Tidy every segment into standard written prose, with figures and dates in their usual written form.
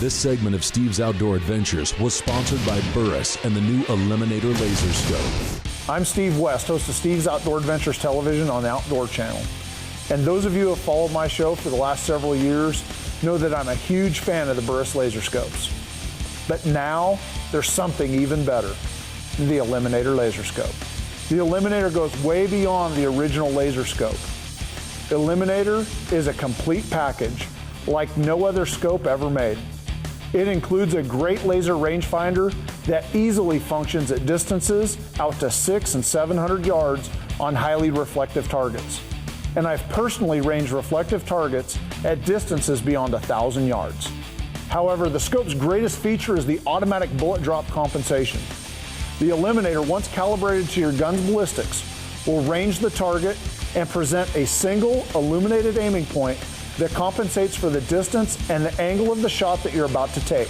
This segment of Steve's Outdoor Adventures was sponsored by Burris and the new Eliminator Laser Scope. I'm Steve West, host of Steve's Outdoor Adventures Television on the Outdoor Channel. And those of you who have followed my show for the last several years know that I'm a huge fan of the Burris laser scopes. But now there's something even better, the Eliminator Laser Scope. The Eliminator goes way beyond the original laser scope. Eliminator is a complete package like no other scope ever made. It includes a great laser rangefinder that easily functions at distances out to 600 and 700 yards on highly reflective targets. And I've personally ranged reflective targets at distances beyond 1,000 yards. However, the scope's greatest feature is the automatic bullet drop compensation. The Eliminator, once calibrated to your gun's ballistics, will range the target and present a single illuminated aiming point that compensates for the distance and the angle of the shot that you're about to take.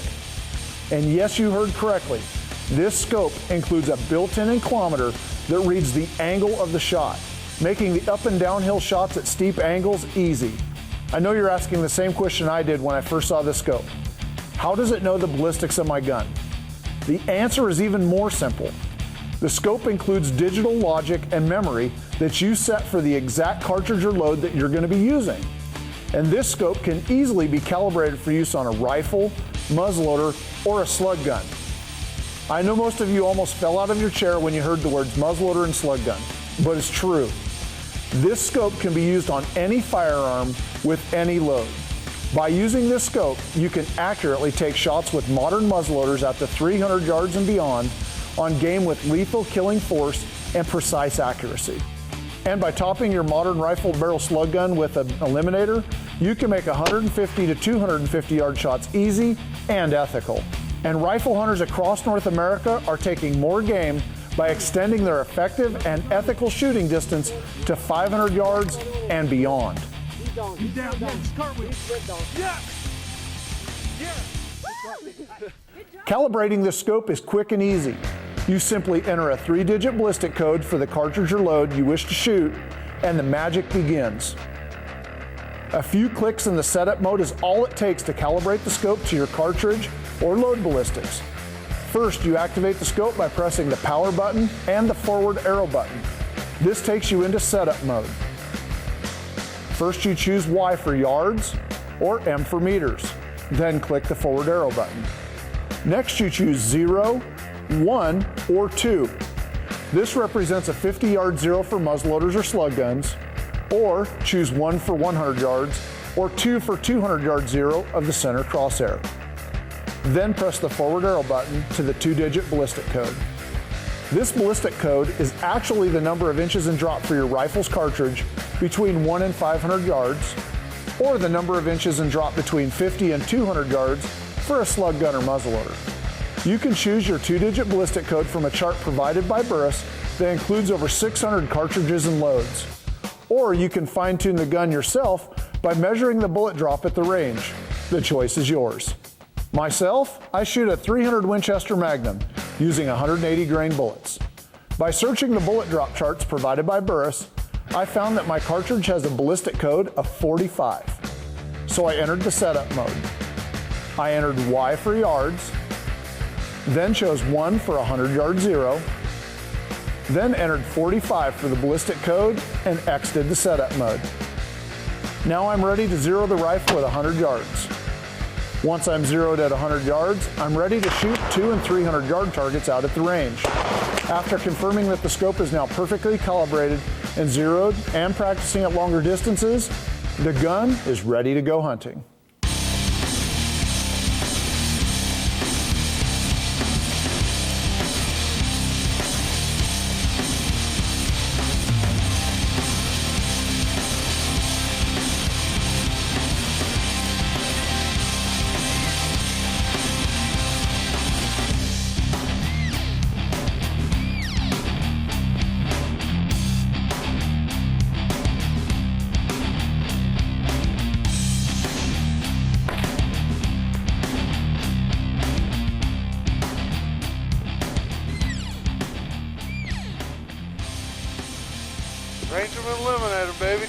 And yes, you heard correctly, this scope includes a built-in inclometer that reads the angle of the shot, making the up and downhill shots at steep angles easy. I know you're asking the same question I did when I first saw this scope. How does it know the ballistics of my gun? The answer is even more simple. The scope includes digital logic and memory that you set for the exact cartridge or load that you're going to be using. And this scope can easily be calibrated for use on a rifle, muzzleloader, or a slug gun. I know most of you almost fell out of your chair when you heard the words muzzleloader and slug gun, but it's true. This scope can be used on any firearm with any load. By using this scope, you can accurately take shots with modern muzzleloaders out to 300 yards and beyond on game with lethal killing force and precise accuracy. And by topping your modern rifle barrel slug gun with an Eliminator, you can make 150 to 250 yard shots easy and ethical. And rifle hunters across North America are taking more game by extending their effective and ethical shooting distance to 500 yards and beyond. Calibrating this scope is quick and easy. You simply enter a 3-digit ballistic code for the cartridge or load you wish to shoot, and the magic begins. A few clicks in the setup mode is all it takes to calibrate the scope to your cartridge or load ballistics. First, you activate the scope by pressing the power button and the forward arrow button. This takes you into setup mode. First, you choose Y for yards or M for meters. Then click the forward arrow button. Next, you choose 0, 1, or 2. This represents a 50-yard zero for muzzleloaders or slug guns, or choose 1 for 100 yards, or 2 for 200-yard zero of the center crosshair. Then press the forward arrow button to the 2-digit ballistic code. This ballistic code is actually the number of inches in drop for your rifle's cartridge between 1 and 500 yards, or the number of inches in drop between 50 and 200 yards for a slug gun or muzzleloader. You can choose your 2-digit ballistic code from a chart provided by Burris that includes over 600 cartridges and loads. Or you can fine-tune the gun yourself by measuring the bullet drop at the range. The choice is yours. Myself, I shoot a 300 Winchester Magnum using 180 grain bullets. By searching the bullet drop charts provided by Burris, I found that my cartridge has a ballistic code of 45. So I entered the setup mode. I entered Y for yards, then chose 1 for a 100-yard zero, then entered 45 for the ballistic code and exited the setup mode. Now I'm ready to zero the rifle at 100 yards. Once I'm zeroed at 100 yards, I'm ready to shoot 200 and 300-yard targets out at the range. After confirming that the scope is now perfectly calibrated and zeroed and practicing at longer distances, the gun is ready to go hunting. Rangeman Eliminator, baby.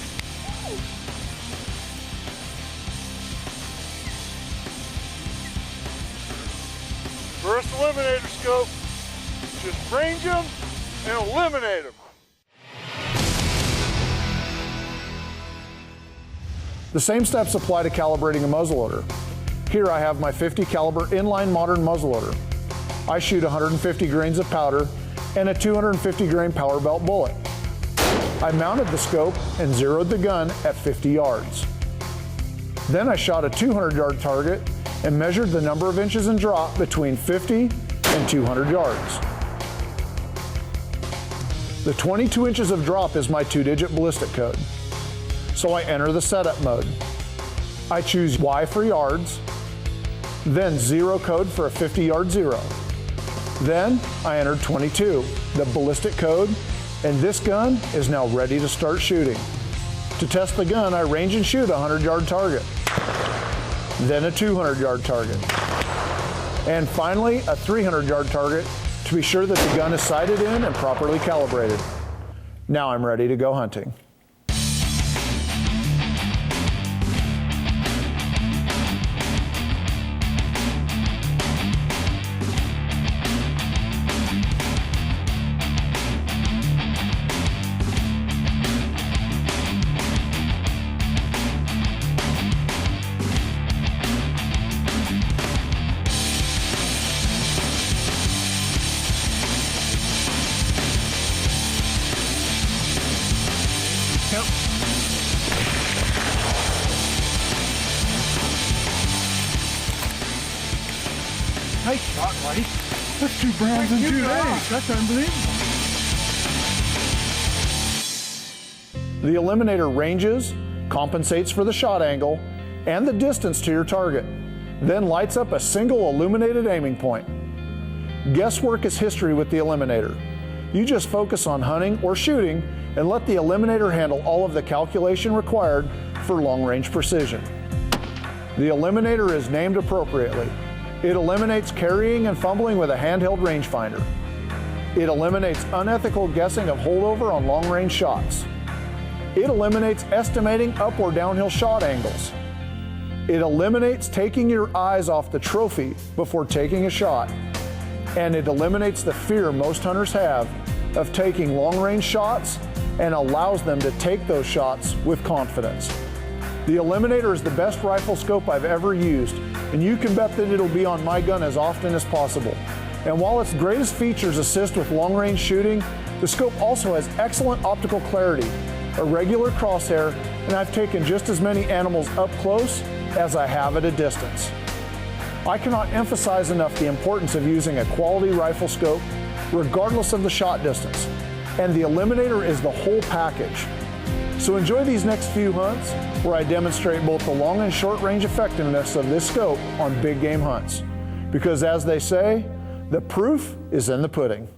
Burris Eliminator scope. Just range them and eliminate them. The same steps apply to calibrating a muzzleloader. Here I have my 50 caliber inline modern muzzleloader. I shoot 150 grains of powder and a 250 grain power belt bullet. I mounted the scope and zeroed the gun at 50 yards. Then I shot a 200-yard target and measured the number of inches in drop between 50 and 200 yards. The 22 inches of drop is my 2-digit ballistic code. So I enter the setup mode. I choose Y for yards, then 0 code for a 50-yard zero. Then I entered 22, the ballistic code, and this gun is now ready to start shooting. To test the gun, I range and shoot a 100-yard target, then a 200-yard target, and finally a 300-yard target to be sure that the gun is sighted in and properly calibrated. Now I'm ready to go hunting. Nice shot, buddy. That's 2 brands in 2 days. That's unbelievable. The Eliminator ranges, compensates for the shot angle, and the distance to your target, then lights up a single illuminated aiming point. Guesswork is history with the Eliminator. You just focus on hunting or shooting and let the Eliminator handle all of the calculation required for long-range precision. The Eliminator is named appropriately. It eliminates carrying and fumbling with a handheld rangefinder. It eliminates unethical guessing of holdover on long-range shots. It eliminates estimating up or downhill shot angles. It eliminates taking your eyes off the trophy before taking a shot. And it eliminates the fear most hunters have of taking long-range shots and allows them to take those shots with confidence. The Eliminator is the best rifle scope I've ever used, and you can bet that it'll be on my gun as often as possible. And while its greatest features assist with long-range shooting, the scope also has excellent optical clarity, a regular crosshair, and I've taken just as many animals up close as I have at a distance. I cannot emphasize enough the importance of using a quality rifle scope, regardless of the shot distance, and the Eliminator is the whole package. So enjoy these next few hunts where I demonstrate both the long and short range effectiveness of this scope on big game hunts. Because as they say, the proof is in the pudding.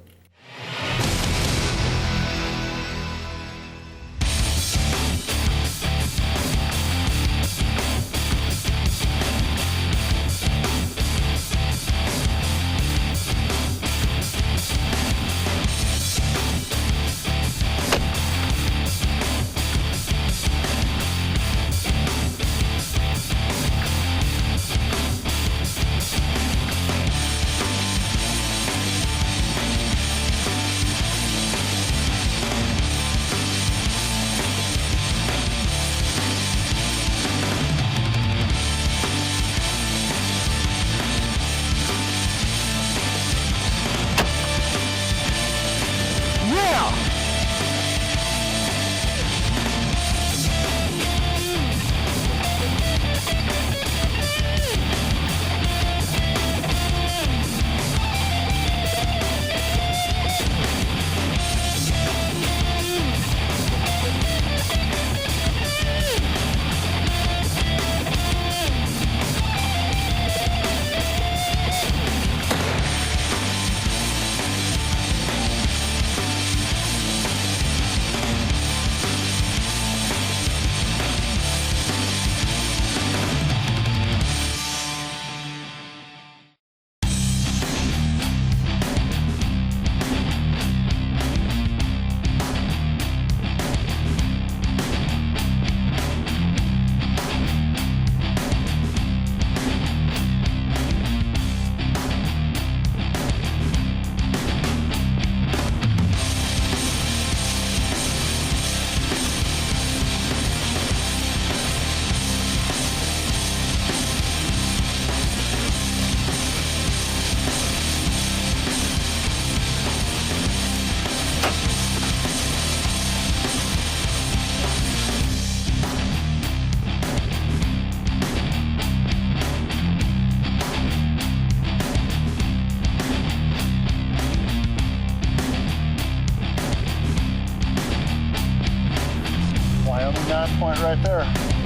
right there.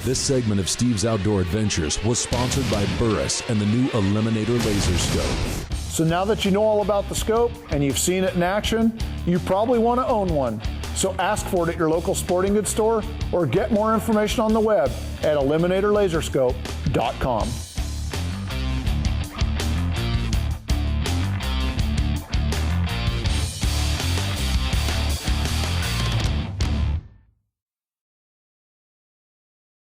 This segment of Steve's Outdoor Adventures was sponsored by Burris and the new Eliminator Laser Scope. So now that you know all about the scope and you've seen it in action, you probably want to own one. So ask for it at your local sporting goods store or get more information on the web at eliminatorlaserscope.com.